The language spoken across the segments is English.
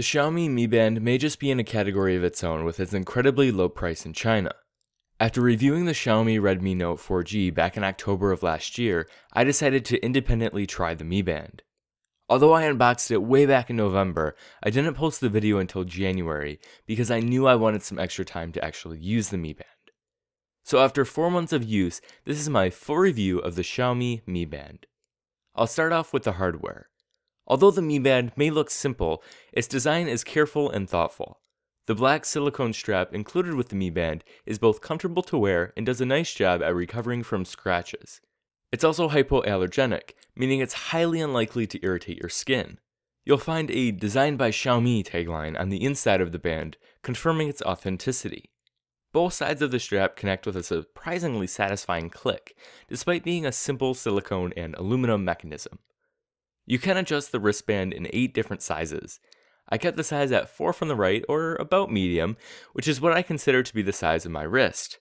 The Xiaomi Mi Band may just be in a category of its own with its incredibly low price in China. After reviewing the Xiaomi Redmi Note 4G back in October of last year, I decided to independently try the Mi Band. Although I unboxed it way back in November, I didn't post the video until January because I knew I wanted some extra time to actually use the Mi Band. So after 4 months of use, this is my full review of the Xiaomi Mi Band. I'll start off with the hardware. Although the Mi Band may look simple, its design is careful and thoughtful. The black silicone strap included with the Mi Band is both comfortable to wear and does a nice job at recovering from scratches. It's also hypoallergenic, meaning it's highly unlikely to irritate your skin. You'll find a "Designed by Xiaomi" tagline on the inside of the band, confirming its authenticity. Both sides of the strap connect with a surprisingly satisfying click, despite being a simple silicone and aluminum mechanism. You can adjust the wristband in 8 different sizes. I kept the size at 4 from the right, or about medium, which is what I consider to be the size of my wrist.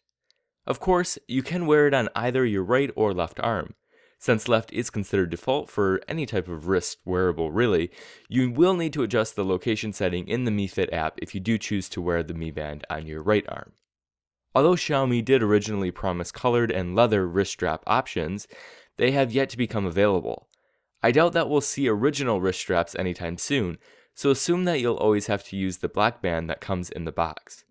Of course, you can wear it on either your right or left arm. Since left is considered default for any type of wrist wearable really, you will need to adjust the location setting in the Mi Fit app if you do choose to wear the Mi Band on your right arm. Although Xiaomi did originally promise colored and leather wrist strap options, they have yet to become available. I doubt that we'll see original wrist straps anytime soon, so assume that you'll always have to use the black band that comes in the box.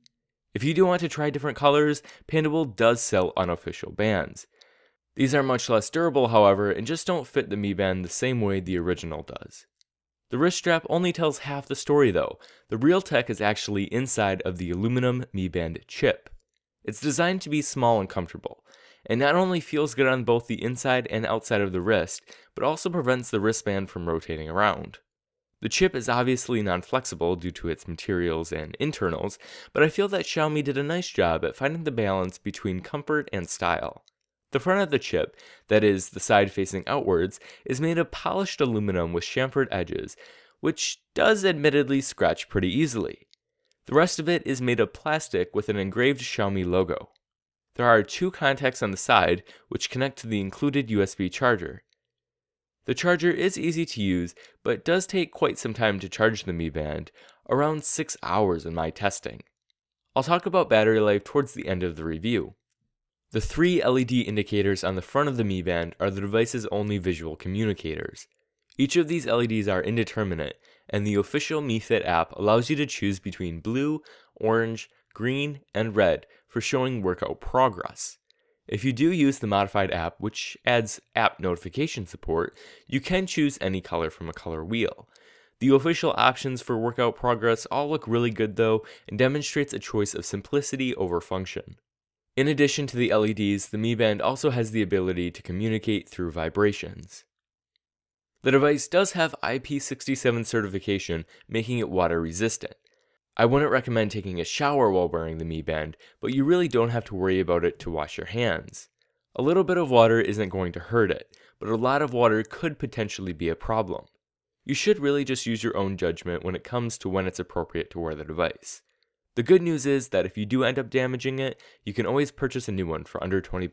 If you do want to try different colors, Pandable does sell unofficial bands. These are much less durable, however, and just don't fit the Mi Band the same way the original does. The wrist strap only tells half the story though. The real tech is actually inside of the aluminum Mi Band chip. It's designed to be small and comfortable, and not only feels good on both the inside and outside of the wrist, but also prevents the wristband from rotating around. The chip is obviously non-flexible due to its materials and internals, but I feel that Xiaomi did a nice job at finding the balance between comfort and style. The front of the chip, that is, the side facing outwards, is made of polished aluminum with chamfered edges, which does admittedly scratch pretty easily. The rest of it is made of plastic with an engraved Xiaomi logo. There are 2 contacts on the side, which connect to the included USB charger. The charger is easy to use, but does take quite some time to charge the Mi Band, around 6 hours in my testing. I'll talk about battery life towards the end of the review. The 3 LED indicators on the front of the Mi Band are the device's only visual communicators. Each of these LEDs are indeterminate, and the official Mi Fit app allows you to choose between blue, orange, green, and red for showing workout progress. If you do use the modified app, which adds app notification support, you can choose any color from a color wheel. The official options for workout progress all look really good though, and demonstrates a choice of simplicity over function. In addition to the LEDs, the Mi Band also has the ability to communicate through vibrations. The device does have IP67 certification, making it water resistant. I wouldn't recommend taking a shower while wearing the Mi Band, but you really don't have to worry about it to wash your hands. A little bit of water isn't going to hurt it, but a lot of water could potentially be a problem. You should really just use your own judgment when it comes to when it's appropriate to wear the device. The good news is that if you do end up damaging it, you can always purchase a new one for under $20.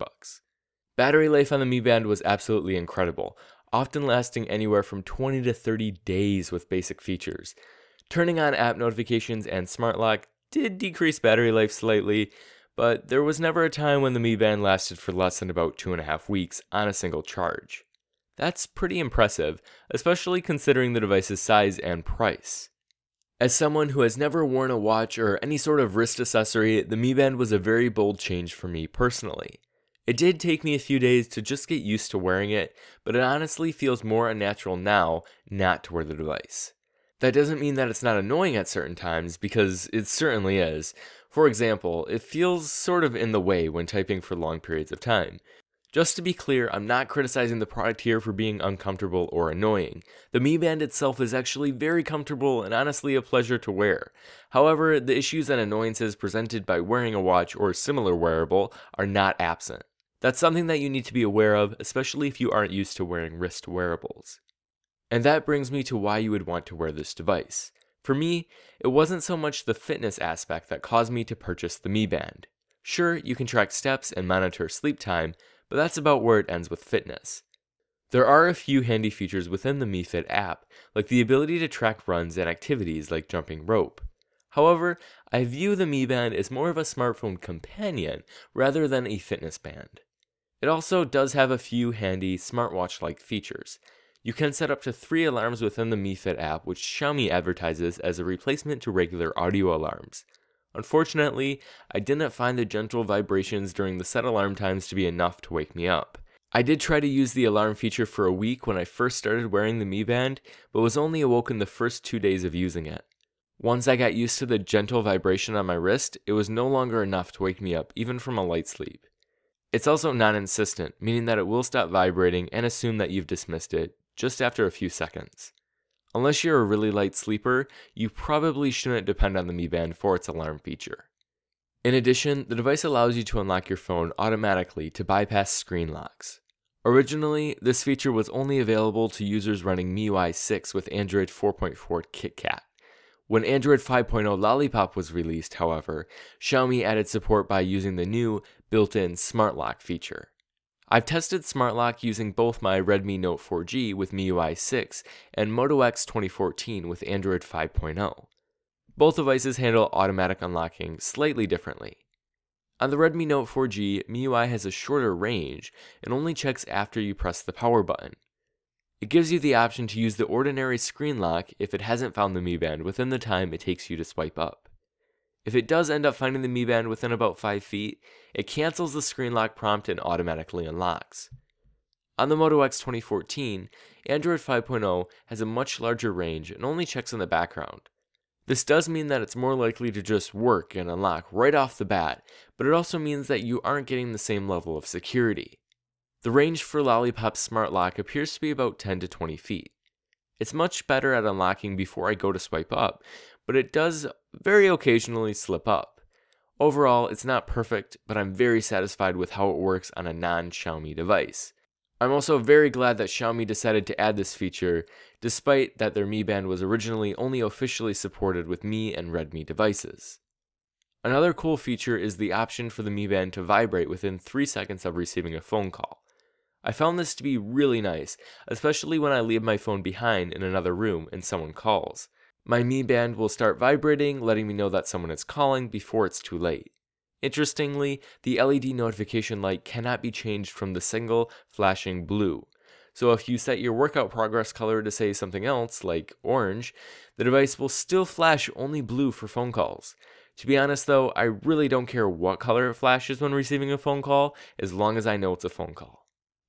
Battery life on the Mi Band was absolutely incredible, often lasting anywhere from 20 to 30 days with basic features. Turning on app notifications and smart lock did decrease battery life slightly, but there was never a time when the Mi Band lasted for less than about 2.5 weeks on a single charge. That's pretty impressive, especially considering the device's size and price. As someone who has never worn a watch or any sort of wrist accessory, the Mi Band was a very bold change for me personally. It did take me a few days to just get used to wearing it, but it honestly feels more unnatural now not to wear the device. That doesn't mean that it's not annoying at certain times, because it certainly is. For example, it feels sort of in the way when typing for long periods of time. Just to be clear, I'm not criticizing the product here for being uncomfortable or annoying. The Mi Band itself is actually very comfortable and honestly a pleasure to wear. However, the issues and annoyances presented by wearing a watch or similar wearable are not absent. That's something that you need to be aware of, especially if you aren't used to wearing wrist wearables. And that brings me to why you would want to wear this device. For me, it wasn't so much the fitness aspect that caused me to purchase the Mi Band. Sure, you can track steps and monitor sleep time, but that's about where it ends with fitness. There are a few handy features within the Mi Fit app, like the ability to track runs and activities like jumping rope. However, I view the Mi Band as more of a smartphone companion rather than a fitness band. It also does have a few handy smartwatch-like features. You can set up to 3 alarms within the Mi Fit app, which Xiaomi advertises as a replacement to regular audio alarms. Unfortunately, I didn't find the gentle vibrations during the set alarm times to be enough to wake me up. I did try to use the alarm feature for a week when I first started wearing the Mi Band, but was only awoken the first 2 days of using it. Once I got used to the gentle vibration on my wrist, it was no longer enough to wake me up even from a light sleep. It's also non-insistent, meaning that it will stop vibrating and assume that you've dismissed it just after a few seconds. Unless you're a really light sleeper, you probably shouldn't depend on the Mi Band for its alarm feature. In addition, the device allows you to unlock your phone automatically to bypass screen locks. Originally, this feature was only available to users running MIUI 6 with Android 4.4 KitKat. When Android 5.0 Lollipop was released, however, Xiaomi added support by using the new built-in Smart Lock feature. I've tested Smart Lock using both my Redmi Note 4G with MIUI 6 and Moto X 2014 with Android 5.0. Both devices handle automatic unlocking slightly differently. On the Redmi Note 4G, MIUI has a shorter range and only checks after you press the power button. It gives you the option to use the ordinary screen lock if it hasn't found the Mi Band within the time it takes you to swipe up. If it does end up finding the Mi Band within about 5 feet, it cancels the screen lock prompt and automatically unlocks. On the Moto X 2014, Android 5.0 has a much larger range and only checks in the background. This does mean that it's more likely to just work and unlock right off the bat, but it also means that you aren't getting the same level of security. The range for Lollipop's Smart Lock appears to be about 10 to 20 feet. It's much better at unlocking before I go to swipe up, but it does very occasionally slip up. Overall, it's not perfect, but I'm very satisfied with how it works on a non-Xiaomi device. I'm also very glad that Xiaomi decided to add this feature, despite that their Mi Band was originally only officially supported with Mi and Redmi devices. Another cool feature is the option for the Mi Band to vibrate within 3 seconds of receiving a phone call. I found this to be really nice, especially when I leave my phone behind in another room and someone calls. My Mi Band will start vibrating, letting me know that someone is calling before it's too late. Interestingly, the LED notification light cannot be changed from the single flashing blue. So if you set your workout progress color to say something else, like orange, the device will still flash only blue for phone calls. To be honest though, I really don't care what color it flashes when receiving a phone call, as long as I know it's a phone call.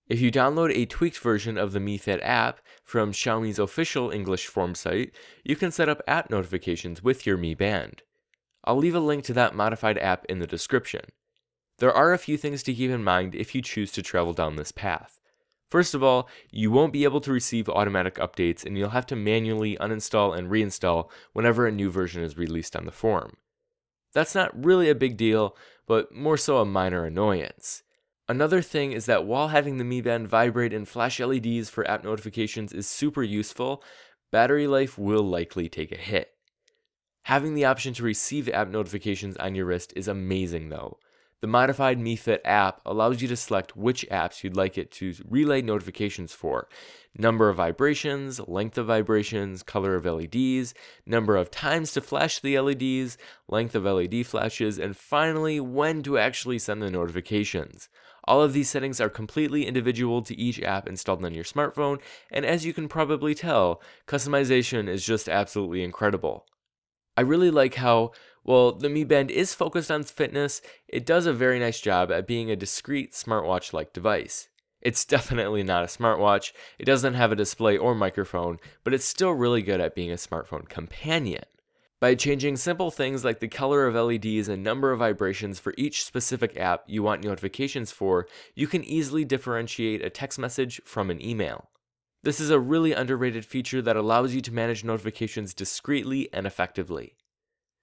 If you download a tweaked version of the Mi Fit app from Xiaomi's official English form site, you can set up app notifications with your Mi Band. I'll leave a link to that modified app in the description. There are a few things to keep in mind if you choose to travel down this path. First of all, you won't be able to receive automatic updates and you'll have to manually uninstall and reinstall whenever a new version is released on the forum. That's not really a big deal, but more so a minor annoyance. Another thing is that while having the Mi Band vibrate and flash LEDs for app notifications is super useful, battery life will likely take a hit. Having the option to receive app notifications on your wrist is amazing though. The modified Mi Fit app allows you to select which apps you'd like it to relay notifications for, number of vibrations, length of vibrations, color of LEDs, number of times to flash the LEDs, length of LED flashes, and finally when to actually send the notifications. All of these settings are completely individual to each app installed on your smartphone, and as you can probably tell, customization is just absolutely incredible. I really like how, while the Mi Band is focused on fitness, it does a very nice job at being a discreet smartwatch-like device. It's definitely not a smartwatch, it doesn't have a display or microphone, but it's still really good at being a smartphone companion. By changing simple things like the color of LEDs and number of vibrations for each specific app you want notifications for, you can easily differentiate a text message from an email. This is a really underrated feature that allows you to manage notifications discreetly and effectively.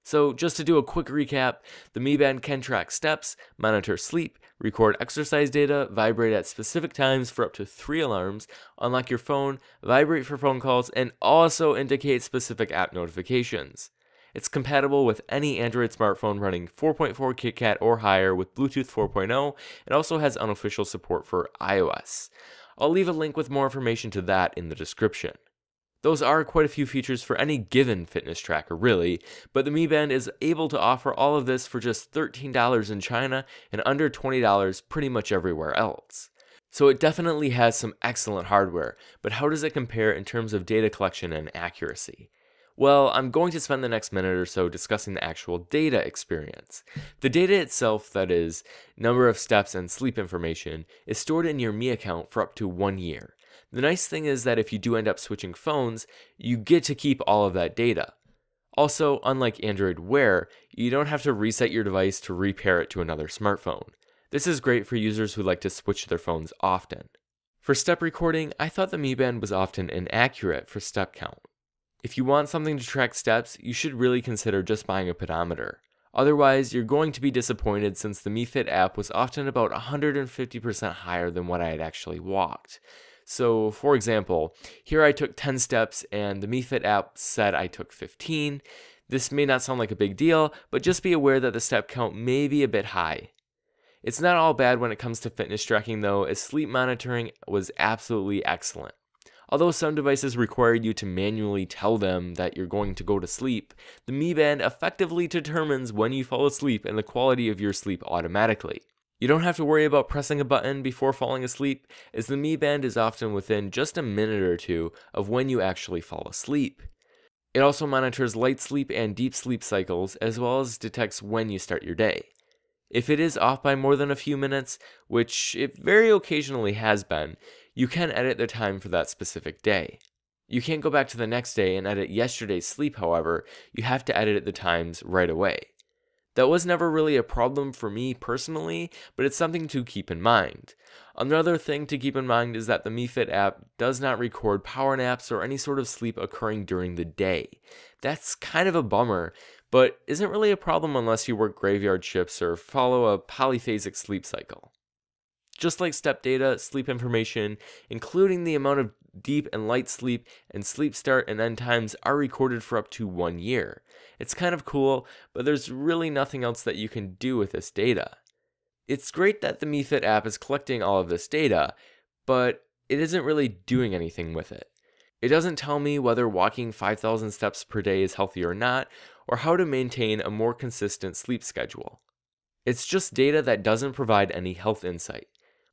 So just to do a quick recap, the Mi Band can track steps, monitor sleep, record exercise data, vibrate at specific times for up to 3 alarms, unlock your phone, vibrate for phone calls, and also indicate specific app notifications. It's compatible with any Android smartphone running 4.4 KitKat or higher with Bluetooth 4.0, and also has unofficial support for iOS. I'll leave a link with more information to that in the description. Those are quite a few features for any given fitness tracker, really, but the Mi Band is able to offer all of this for just $13 in China and under $20 pretty much everywhere else. So it definitely has some excellent hardware, but how does it compare in terms of data collection and accuracy? Well, I'm going to spend the next minute or so discussing the actual data experience. The data itself, that is, number of steps and sleep information, is stored in your Mi account for up to 1 year. The nice thing is that if you do end up switching phones, you get to keep all of that data. Also, unlike Android Wear, you don't have to reset your device to repair it to another smartphone. This is great for users who like to switch their phones often. For step recording, I thought the Mi Band was often inaccurate for step count. If you want something to track steps, you should really consider just buying a pedometer. Otherwise, you're going to be disappointed since the Mi Fit app was often about 150% higher than what I had actually walked. So, for example, here I took 10 steps and the Mi Fit app said I took 15. This may not sound like a big deal, but just be aware that the step count may be a bit high. It's not all bad when it comes to fitness tracking though, as sleep monitoring was absolutely excellent. Although some devices required you to manually tell them that you're going to go to sleep, the Mi Band effectively determines when you fall asleep and the quality of your sleep automatically. You don't have to worry about pressing a button before falling asleep, as the Mi Band is often within just a minute or two of when you actually fall asleep. It also monitors light sleep and deep sleep cycles, as well as detects when you start your day. If it is off by more than a few minutes, which it very occasionally has been, you can edit the time for that specific day. You can't go back to the next day and edit yesterday's sleep, however, you have to edit the times right away. That was never really a problem for me personally, but it's something to keep in mind. Another thing to keep in mind is that the Mi Fit app does not record power naps or any sort of sleep occurring during the day. That's kind of a bummer, but isn't really a problem unless you work graveyard shifts or follow a polyphasic sleep cycle. Just like step data, sleep information, including the amount of deep and light sleep and sleep start and end times are recorded for up to 1 year. It's kind of cool, but there's really nothing else that you can do with this data. It's great that the Mi Fit app is collecting all of this data, but it isn't really doing anything with it. It doesn't tell me whether walking 5,000 steps per day is healthy or not, or how to maintain a more consistent sleep schedule. It's just data that doesn't provide any health insight.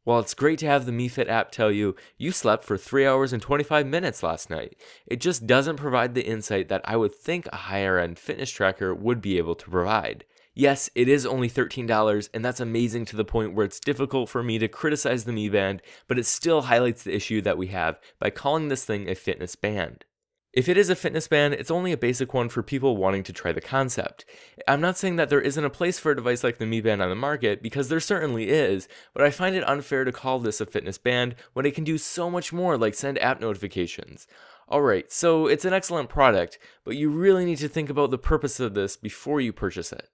While it's great to have the Mi Fit app tell you, you slept for 3 hours and 25 minutes last night, it just doesn't provide the insight that I would think a higher end fitness tracker would be able to provide. Yes, it is only $13, and that's amazing to the point where it's difficult for me to criticize the Mi Band, but it still highlights the issue that we have by calling this thing a fitness band. If it is a fitness band, it's only a basic one for people wanting to try the concept. I'm not saying that there isn't a place for a device like the Mi Band on the market, because there certainly is, but I find it unfair to call this a fitness band when it can do so much more, like send app notifications. Alright, so it's an excellent product, but you really need to think about the purpose of this before you purchase it.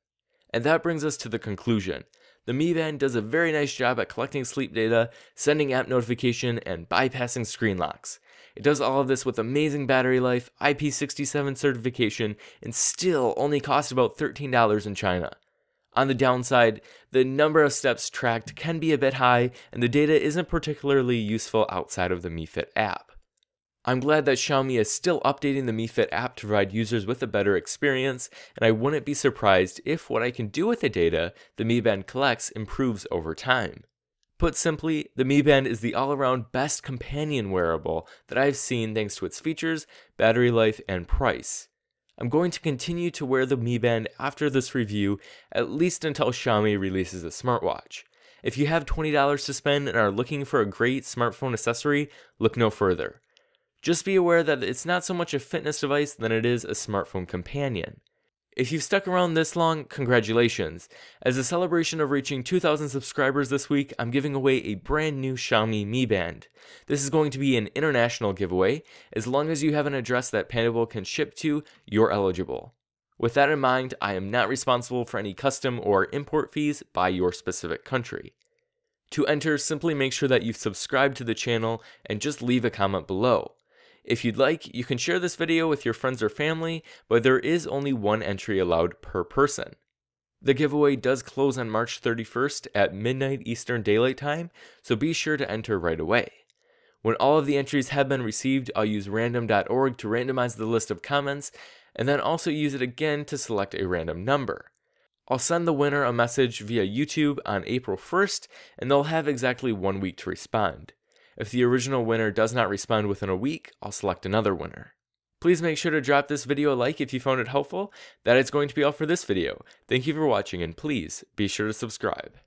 And that brings us to the conclusion. The Mi Band does a very nice job at collecting sleep data, sending app notification, and bypassing screen locks. It does all of this with amazing battery life, IP67 certification, and still only costs about $13 in China. On the downside, the number of steps tracked can be a bit high, and the data isn't particularly useful outside of the Mi Fit app. I'm glad that Xiaomi is still updating the Mi Fit app to provide users with a better experience, and I wouldn't be surprised if what I can do with the data the Mi Band collects improves over time. Put simply, the Mi Band is the all-around best companion wearable that I've seen thanks to its features, battery life, and price. I'm going to continue to wear the Mi Band after this review, at least until Xiaomi releases a smartwatch. If you have $20 to spend and are looking for a great smartphone accessory, look no further. Just be aware that it's not so much a fitness device than it is a smartphone companion. If you've stuck around this long, congratulations. As a celebration of reaching 2,000 subscribers this week, I'm giving away a brand new Xiaomi Mi Band. This is going to be an international giveaway. As long as you have an address that Pandable can ship to, you're eligible. With that in mind, I am not responsible for any custom or import fees by your specific country. To enter, simply make sure that you've subscribed to the channel and just leave a comment below. If you'd like, you can share this video with your friends or family, but there is only one entry allowed per person. The giveaway does close on March 31st at midnight Eastern Daylight Time, so be sure to enter right away. When all of the entries have been received, I'll use random.org to randomize the list of comments, and then also use it again to select a random number. I'll send the winner a message via YouTube on April 1st, and they'll have exactly 1 week to respond. If the original winner does not respond within a week, I'll select another winner. Please make sure to drop this video a like if you found it helpful. That is going to be all for this video. Thank you for watching, and please be sure to subscribe.